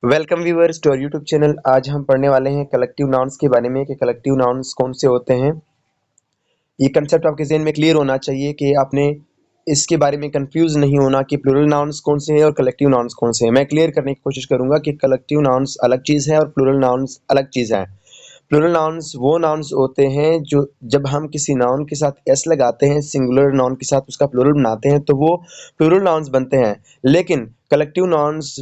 Welcome viewers to our YouTube channel. आज हम पढ़ने वाले हैं कलेक्टिव नाउन्स के बारे में कि कलेक्टिव नाउन्स कौन से होते हैं। ये कंसेप्ट आपके ज़हन में क्लियर होना चाहिए कि आपने इसके बारे में कंफ्यूज नहीं होना कि प्लूरल नाउन्स कौन से हैं और कलेक्टिव नाउन्स कौन से हैं। मैं क्लियर करने की कोशिश करूंगा कि कलेक्टिव नाउन्स अलग चीज़ है और प्लूरल नाउन्स अलग चीज़ है। प्लूरल नाउन्स वो नाउन्स होते हैं जो जब हम किसी नाउन के साथ एस लगाते हैं, सिंगुलर नाउन के साथ उसका प्लूरल बनाते हैं तो वो प्लूरल नाउन्स बनते हैं। लेकिन कलेक्टिव नाउन्स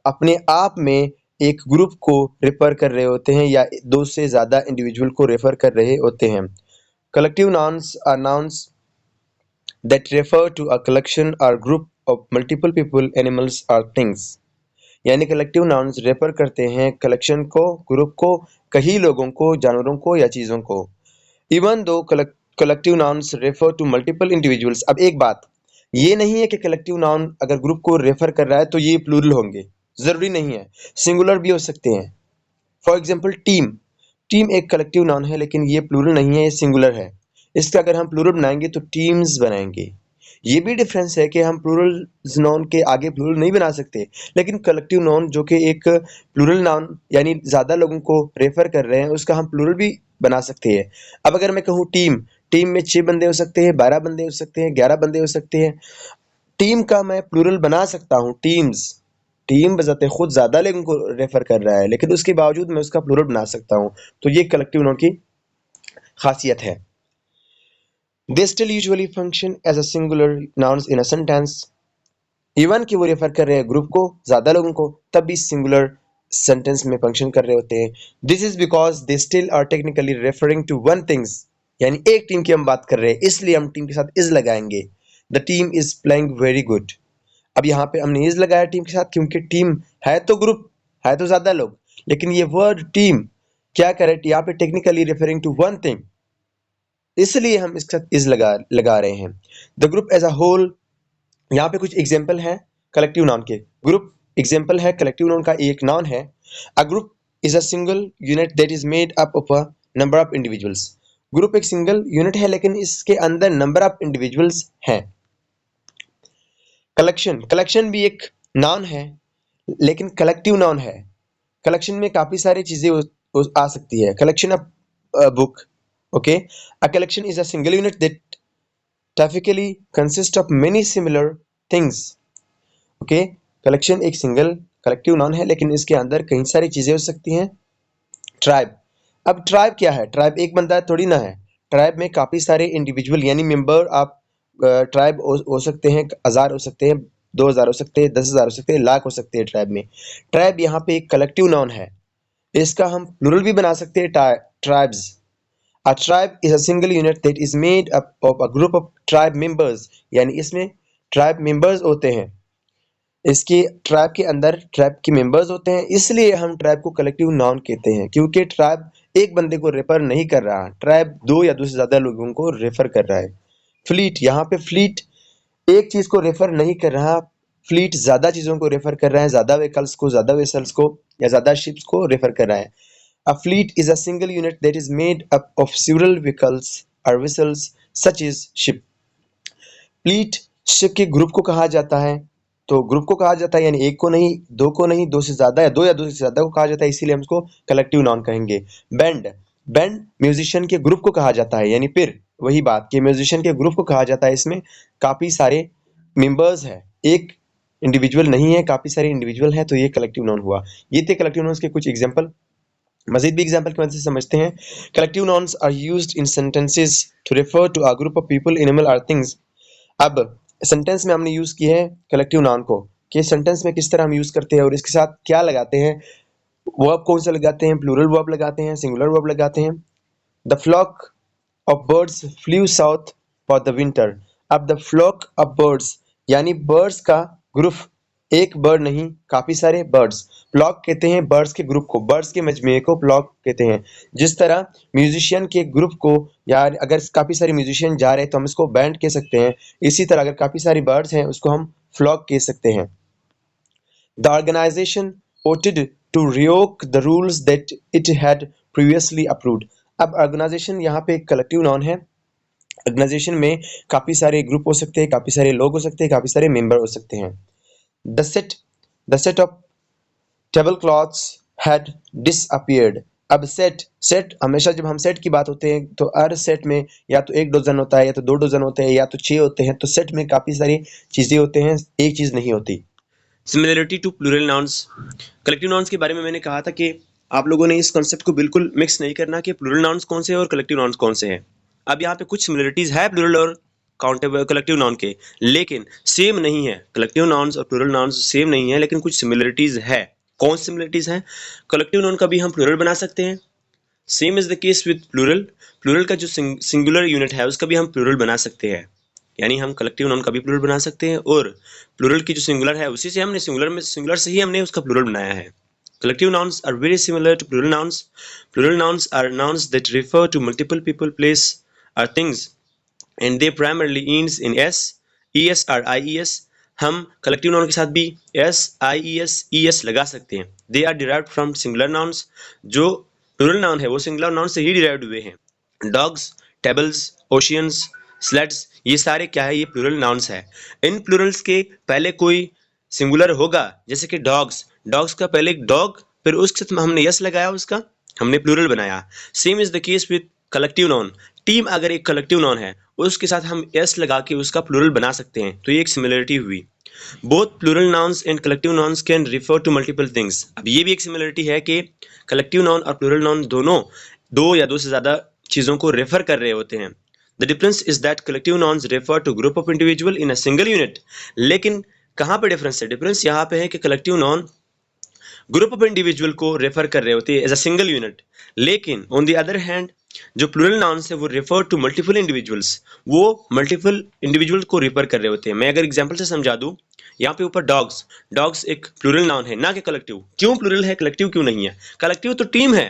अपने आप में एक ग्रुप को रेफर कर रहे होते हैं या दो से ज़्यादा इंडिविजुअल को रेफर कर रहे होते हैं। Collective nouns are nouns that refer to a collection or group of multiple people, animals or things। यानी कलेक्टिव नाउन्स रेफर करते हैं कलेक्शन को, ग्रुप को, कई लोगों को, जानवरों को या चीज़ों को। Even though collective nouns refer to multiple individuals. अब एक बात, ये नहीं है कि कलेक्टिव नाउन अगर ग्रुप को रेफर कर रहा है तो ये प्लूरल होंगे, ज़रूरी नहीं है, सिंगुलर भी हो सकते हैं। फॉर एग्जाम्पल टीम, टीम एक कलेक्टिव नाउन है लेकिन ये प्लूरल नहीं है, ये सिंगुलर है। इसका अगर हम प्लूरल बनाएंगे तो टीम्स बनाएंगे। ये भी डिफरेंस है कि हम प्लूरल नाउन के आगे प्लूरल नहीं बना सकते, लेकिन कलेक्टिव नाउन जो कि एक प्लूरल नाउन यानी ज़्यादा लोगों को रेफर कर रहे हैं उसका हम प्लूरल भी बना सकते हैं। अब अगर मैं कहूँ टीम, टीम में 6 बंदे हो सकते हैं, 12 बंदे हो सकते हैं, 11 बंदे हो सकते हैं। टीम का मैं प्लूरल बना सकता हूँ, टीम्स। टीम बजाते खुद ज़्यादा लोगों को रेफर कर रहा है लेकिन उसके बावजूद मैं उसका प्लूरल बना सकता हूँ। तो ये कलेक्टिव नाउन की खासियत है। They still usually function as a singular nouns in a sentence। Even कि वो रेफर कर रहे हैं ग्रुप को, ज्यादा लोगों को, तब भी सिंगुलर सेंटेंस में फंक्शन कर रहे होते हैं। This is because they still are technically referring to one things. यानी एक टीम की हम बात कर रहे हैं इसलिए हम टीम के साथ इज लगाएंगे। The team is playing very good. अब यहाँ पे हमने इज लगाया टीम के साथ क्योंकि टीम है तो ग्रुप, है तो ज्यादा लोग, लेकिन ये वर्ड टीम क्या करे, यहाँ पे technically referring to one thing, इसलिए हम इसके साथ इज लगा रहे हैं। The group as a whole, यहाँ पे कुछ एग्जाम्पल है कलेक्टिव नाउन के। ग्रुप एग्जाम्पल है कलेक्टिव नाउन का, एक नाउन है। A group is a single unit that is made up of a number of individuals. Group एक सिंगल यूनिट है लेकिन इसके अंदर नंबर ऑफ इंडिविजुअल्स हैं। कलेक्शन, कलेक्शन भी एक नाउन है लेकिन कलेक्टिव नाउन है। कलेक्शन में काफी सारी चीजें आ सकती है। Collection of book, okay. A collection is a single unit that typically consist of many similar things। Okay, collection एक सिंगल कलेक्टिव नाउन है लेकिन इसके अंदर कई सारी चीजें हो सकती हैं। ट्राइब, अब ट्राइब क्या है? ट्राइब एक बंदा थोड़ी ना है। ट्राइब में काफी सारे इंडिविजुअल यानी मेंबर आप ट्राइब हो सकते हैं, 1000 हो सकते हैं, 2000 हो सकते हैं, 10,000 हो सकते हैं, लाख हो सकते हैं ट्राइब में। ट्राइब यहाँ पे एक कलेक्टिव नाउन है, इसका हम प्लूरल भी बना सकते हैं, tribes. A tribe is a single unit that is made up of a group of tribe members। यानी इसमें ट्राइब मेंबर्स होते हैं, इसके ट्राइब के अंदर ट्राइब के मेंबर्स होते हैं, इसलिए हम ट्राइब को कलेक्टिव नाउन कहते हैं क्योंकि ट्राइब एक बंदे को रेफर नहीं कर रहा, ट्राइब दो या दो से ज्यादा लोगों को रेफर कर रहा है। फ्लीट, यहाँ पे फ्लीट एक चीज को रेफर नहीं कर रहा, फ्लीट ज्यादा चीजों को रेफर कर रहा है, ज्यादा व्हीकल्स को, ज्यादा वेसल्स को या ज्यादा शिप्स को रेफर कर रहा है। A fleet is a single unit that is made up of several vehicles or vessels such as ship। Fleet ship के ग्रुप को कहा जाता है, तो ग्रुप को कहा जाता है यानी एक को नहीं, दो को नहीं, दो से ज्यादा या दो से ज्यादा को कहा जाता है, इसीलिए हम उसको कलेक्टिव नाउन कहेंगे। बैंड, बैंड म्यूजिशियन के ग्रुप को कहा जाता है, यानी फिर वही बात कि म्यूजिशियन के ग्रुप को कहा जाता है, इसमें काफी सारे मेंबर्स है, एक इंडिविजुअल नहीं है, काफी सारे इंडिविजुअल है, तो ये कलेक्टिव नाउन हुआ। ये थे कलेक्टिव नाउन्स के कुछ एग्जाम्पल। मजीद भी एग्जाम्पल की मदद से समझते हैं। Collective nouns are used in sentences to refer to a group of people, animal और थिंग्स। अब सेंटेंस में हमने यूज किया है कलेक्टिव नाउन को कि सेंटेंस में किस तरह हम यूज करते हैं और इसके साथ क्या लगाते हैं। वर्ब कौन सा लगाते हैं? प्लूरल वर्ब लगाते हैं, सिंगुलर वर्ब लगाते हैं। The flock of birds flew south for the winter. अब द फ्लॉक ऑफ बर्ड्स यानी बर्ड्स का ग्रुप, एक बर्ड नहीं, काफी सारे बर्ड्स। फ्लॉक कहते हैं बर्ड्स के ग्रुप को, बर्ड्स के मजमे को फ्लॉक कहते हैं। जिस तरह म्यूजिशियन के ग्रुप को, यार अगर काफी सारे म्यूजिशियन जा रहे हैं तो हम इसको बैंड कह सकते हैं, इसी तरह अगर काफी सारी बर्ड्स हैं उसको हम फ्लॉक कह सकते हैं। The organisation voted to revoke the rules that it had previously approved। अब ऑर्गेनाइजेशन यहाँ पे एक कलेक्टिव नाउन है। ऑर्गेनाइजेशन में काफी सारे ग्रुप हो सकते हैं, काफी सारे लोग हो सकते हैं, काफी सारे मेंबर हो सकते हैं। The set, the set of table clothes had disappeared. अब सेट हमेशा जब हम सेट की बात होते हैं तो हर सेट में या तो 1 डज़न होता है या तो 2 डज़न होते हैं या तो 6 होते हैं, तो सेट में काफ़ी सारी चीज़ें होते हैं, एक चीज़ नहीं होती। Similarity to plural nouns. Collective nouns के बारे में मैंने कहा था कि आप लोगों ने इस कॉन्सेप्ट को बिल्कुल मिक्स नहीं करना कि प्लूरल नाउन्स कौन से हैं और कलेक्टिव नाउन्स कौन से हैं। अब यहाँ पे कुछ सिमिलरिटीज़ है प्लूरल और काउंटेबल कलेक्टिव नाउन के, लेकिन सेम नहीं है। कलेक्टिव नाउन्स और प्लूरल नाउन्स सेम नहीं है, लेकिन कुछ सिमिलरिटीज़ है। कौन सिमिलरिटीज़ हैं? कलेक्टिव नाउन का भी हम प्लूरल बना सकते हैं, same is the case with plural. Plural का जो सिंगुलर यूनिट है उसका भी हम प्लूरल बना सकते हैं, यानी हम कलेक्टिव नाउन का भी प्लूरल बना सकते हैं, और प्लूरल की जो सिंगुलर है उसी से हमने सिंगुलर से ही हमने उसका प्लूरल बनाया है। Collective nouns are very similar to plural nouns. Plural nouns are nouns that refer to multiple people, place, or things, and they primarily ends in s, es or ies. हम collective noun के साथ भी s, ies, es लगा सकते हैं। They are derived from singular nouns. जो plural noun है वो singular noun से ही derived हुए हैं। Dogs, tables, oceans, sleds, ये सारे क्या है? ये plural nouns है। इन plurals के पहले कोई सिंगुलर होगा, जैसे कि डॉग्स का पहले एक डॉग, फिर उसके साथ हमने यस लगाया, उसका हमने प्लूरल बनाया। Same is the case with collective noun. Team अगर एक कलेक्टिव नाउन है उसके साथ हम यस लगा के उसका प्लूरल बना सकते हैं, तो ये एक सिमिलरिटी हुई। Both plural nouns and collective nouns can refer to multiple things. अब ये भी एक सिमिलरिटी है कि कलेक्टिव नाउन और प्लूरल नाउन दोनों दो या दो से ज़्यादा चीज़ों को रेफर कर रहे होते हैं। The difference is that collective nouns refer to group of individual in a single unit. लेकिन कहाँ पे डिफरेंस है? डिफरेंस यहाँ पे है कि collective noun group of individual को रेफर कर रहे होते हैं एज अ सिंगल यूनिट, लेकिन ऑन द अदर हैंड जो प्लूरल नाउन्स है वो रेफर टू मल्टीपल इंडिविजुअल्स, वो मल्टीपल इंडिविजुअल को रेफर कर रहे होते हैं। मैं अगर एग्जांपल से समझा दूं, यहाँ पे ऊपर डॉग्स एक प्लूरल नाउन है ना कि कलेक्टिव। क्यों प्लूरल है, कलेक्टिव क्यों नहीं है? कलेक्टिव तो टीम है।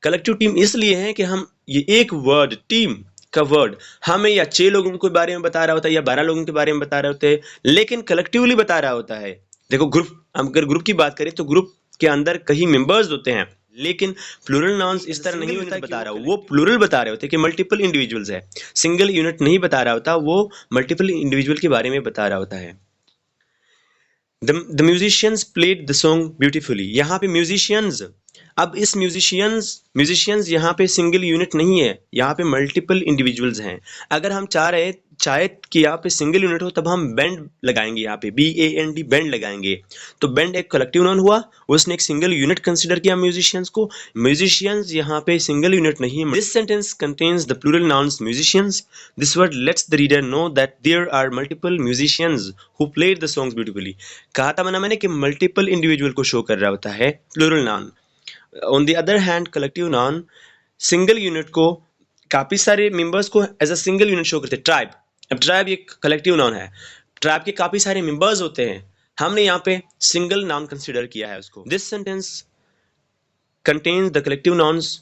कलेक्टिव टीम इसलिए है कि हम ये एक वर्ड टीम का वर्ड हमें या 6 लोगों के बारे में बता रहा होता है या 12 लोगों के बारे में बता रहे होते हैं, लेकिन कलेक्टिवली बता रहा होता है। देखो ग्रुप, अगर ग्रुप की बात करें तो ग्रुप के अंदर कई मेंबर्स होते हैं, लेकिन प्लूरल नाउन्स इस तरह नहीं होता बता रहा हो, वो प्लूरल बता रहे होते कि मल्टीपल इंडिविजुअल्स है। सिंगल यूनिट नहीं बता रहा होता, वो मल्टीपल इंडिविजुअल के बारे में बता रहा होता है। The musicians played the song beautifully. यहाँ पे म्यूजिशियंस, अब इस म्यूजिशियंस यहाँ पे सिंगल यूनिट नहीं है, यहाँ पे मल्टीपल इंडिविजुअल्स हैं। अगर हम चाहे कि यहाँ पे सिंगल यूनिट हो तब हम बैंड लगाएंगे, यहाँ पे BAND बैंड लगाएंगे। तो बैंड एक कलेक्टिव नाउन हुआ, उसने एक सिंगल यूनिट कंसिडर किया म्यूजिशियंस को। म्यूजिशियंस यहाँ पे सिंगल यूनिट नहीं है। This sentence contains the plural nouns musicians. This word lets the reader know that there are multiple musicians who played the songs beautifully. कहा था मैंने कि मल्टीपल इंडिविजुअल को शो कर रहा होता है plural noun. On the other hand collective noun single unit को, काफी सारे मेंबर्स को as a single unit show करते हैं। ट्राइब, अब ट्राइब एक कलेक्टिव नाउन है, ट्राइब के काफी सारे मेंबर्स होते हैं, हमने यहाँ पे सिंगल नाउन कंसीडर किया है उसको। This sentence contains the collective nouns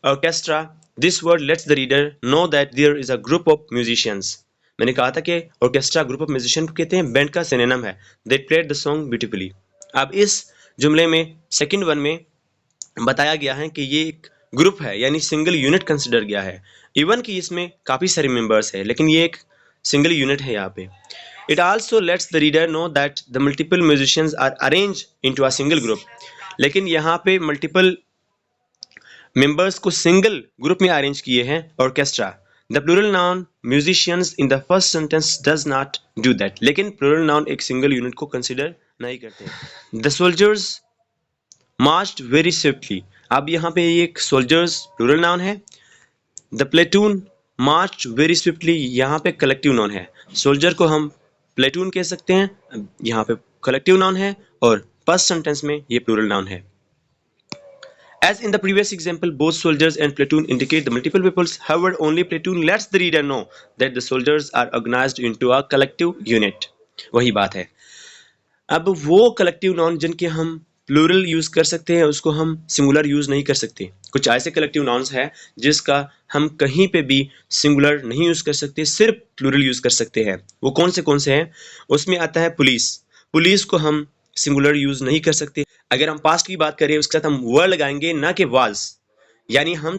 orchestra. This word lets the reader know that there is a group of musicians. मैंने कहा था कि ऑर्केस्ट्रा ग्रुप ऑफ म्यूजिशियन को कहते हैं, बैंड का सिनोनिम है। They played the song beautifully. अब इस जुमले में सेकंड वन में बताया गया है कि ये एक ग्रुप है, यानी सिंगल यूनिट कंसिडर किया है। इवन कि इसमें काफ़ी सारे मेंबर्स है, लेकिन ये एक सिंगल यूनिट है यहाँ पे। It also lets the reader know that the multiple musicians are arrange into a single group. लेकिन यहाँ पे मल्टीपल मेंबर्स को सिंगल ग्रुप में अरेंज किए हैं orchestra. The plural noun musicians in the first sentence does not do that. लेकिन plural noun एक single unit को कंसिडर नहीं करते। The soldiers marched very swiftly. अब यहाँ पे एक सोल्जर्स प्लूरल नाउन है। The platoon March very swiftly, यहाँ पे कलेक्टिव नाउन है। सोल्जर को हम प्लेटून कह सकते हैं, यहाँ पे कलेक्टिव नाउन है, और फर्स्ट सेंटेंस में ये प्लूरल नाउन है। As in the previous example, both soldiers and platoon indicate the multiple peoples. However, only platoon lets the reader know that the soldiers are organized into a collective unit. वही बात है। अब वो collective noun जिनके हम plural use कर सकते हैं उसको हम सिंगुलर यूज नहीं कर सकते। कुछ ऐसे कलेक्टिव नाउन्स हैं जिसका हम कहीं पे भी सिंगुलर नहीं यूज कर सकते, सिर्फ प्लूरल यूज कर सकते हैं। वो कौन से हैं? उसमें आता है पुलिस को हम सिंगुलर यूज नहीं कर सकते। अगर हम पास्ट की बात करें उसके साथ हम वर लगाएंगे, ना कि वाज। यानी हम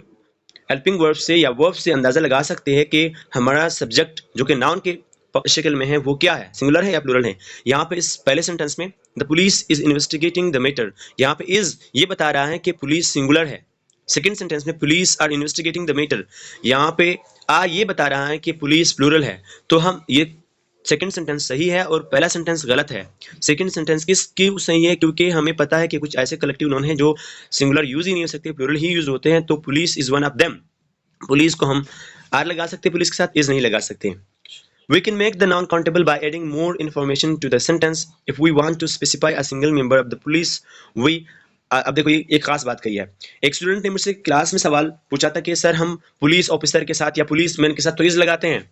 हेल्पिंग वर्ब से या वर्ब से अंदाजा लगा सकते हैं कि हमारा सब्जेक्ट जो कि नाउन के शक्ल में है वो क्या है, सिंगुलर है या प्लूरल है। यहाँ पे इस पहले सेंटेंस में the police is investigating the matter. यहाँ पे इज ये बता रहा है कि पुलिस सिंगुलर है। सेकेंड सेंटेंस में police are investigating the matter, यहाँ पे ये बता रहा है कि पुलिस प्लूरल है। तो हम ये सेकेंड सेंटेंस सही है और पहला सेंटेंस गलत है। सेकेंड सेंटेंस किस क्यों सही है? क्योंकि हमें पता है कि कुछ ऐसे कलेक्टिव नाउन हैं जो सिंगुलर यूज ही नहीं हो सकते, प्लूरल ही यूज होते हैं। तो police is one of them. Police को हम आर लगा सकते हैं, पुलिस के साथ इज नहीं लगा सकते। We can make the noun countable by adding more information to the sentence. If we want to specify a single member of the police, we अब देखो ये एक खास बात कही है। एक स्टूडेंट ने मुझसे क्लास में सवाल पूछा था कि सर हम पुलिस ऑफिसर के साथ या पुलिस मैन के साथ तो इज लगाते हैं।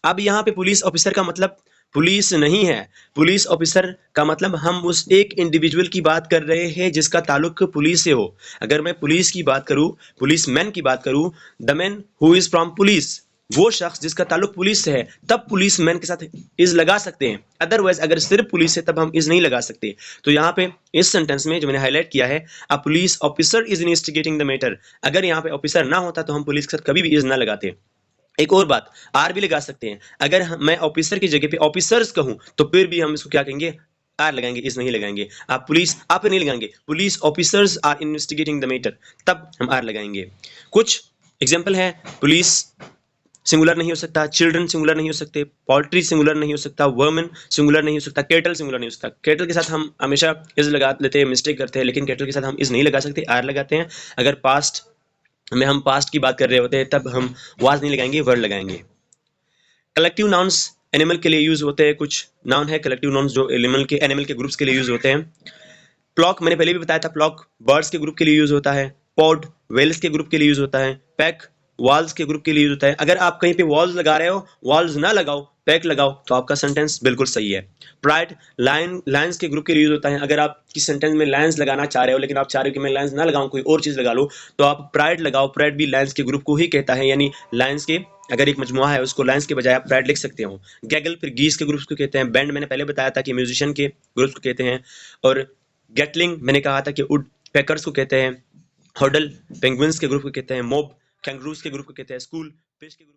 अब यहाँ पे पुलिस ऑफिसर का मतलब पुलिस नहीं है। पुलिस ऑफिसर का मतलब हम उस एक इंडिविजुअल की बात कर रहे हैं जिसका ताल्लुक पुलिस से हो। अगर मैं पुलिस की बात करूं, पुलिस मैन की बात करूं, the man who is from police, वो शख्स जिसका ताल्लुक पुलिस से है, तब पुलिस मैन के साथ इज लगा सकते हैं। अदरवाइज अगर सिर्फ पुलिस है तब हम इज नहीं लगा सकते। तो यहाँ पे इस सेंटेंस में जो मैंने हाईलाइट किया है, अ police officer is investigating the matter, अगर यहाँ पे ऑफिसर ना होता तो हम पुलिस के साथ कभी भी इज ना लगाते। एक और बात, आर भी लगा सकते हैं। अगर मैं ऑफिसर की जगह पे ऑफिसर्स कहूं तो फिर भी हम इसको क्या कहेंगे? आर लगाएंगे, इस नहीं लगाएंगे। आप पुलिस आप नहीं लगाएंगे, police officers are investigating the matter, तब हम आर लगाएंगे। कुछ एग्जांपल है, पुलिस सिंगुलर नहीं हो सकता, चिल्ड्रन सिंगुलर नहीं हो सकते, पोल्ट्री सिंगुलर नहीं हो सकता, वुमेन सिंगुलर नहीं हो सकता, केटल सिंगुलर नहीं हो सकता। केटल के साथ हम हमेशा इज लगा लेते हैं, मिस्टेक करते हैं, लेकिन केटल के साथ हम इज नहीं लगा सकते, आर लगाते हैं। अगर पास्ट में हम पास्ट की बात कर रहे होते हैं तब हम वाज नहीं लगाएंगे, वर्ड लगाएंगे। कलेक्टिव नाउन्स एनिमल के लिए यूज होते हैं। कुछ नाउन है कलेक्टिव नाउन्स जो एनिमल के ग्रुप्स के लिए यूज होते हैं। प्लॉक मैंने पहले भी बताया था, प्लॉक बर्ड्स के ग्रुप के लिए यूज होता है। पॉड वेल्स के ग्रुप के लिए यूज होता है। पैक वॉल्स के ग्रुप के लिए यूज होता है। अगर आप कहीं पे वॉल्स लगा रहे हो, वॉल्स ना लगाओ, पैक लगाओ, तो आपका सेंटेंस बिल्कुल सही है। प्राइड लायंस के ग्रुप के लिए यूज होता है। अगर आप किस सेंटेंस में लायंस लगाना चाह रहे हो लेकिन आप चाह रहे हो कि मैं लायंस ना लगाऊं, कोई और चीज लगा लो, तो आप प्राइड लगाओ। प्राइड भी लायंस के ग्रुप को ही कहता है, यानी लायंस के अगर एक मजमुआ है उसको लायंस के बजाय आप प्राइड लिख सकते हो। गैगल फिर गीस के ग्रुप्स को कहते हैं। बैंड मैंने पहले बताया था कि म्यूजिशियन के ग्रुप्स को कहते हैं। और गेटलिंग मैंने कहा था कि वुड पैकर्स को कहते हैं। हॉडल पेंगुइन्स के ग्रुप को कहते हैं। मोब कैंगरूज के ग्रुप को कहते हैं। स्कूल फिश के ग्रुप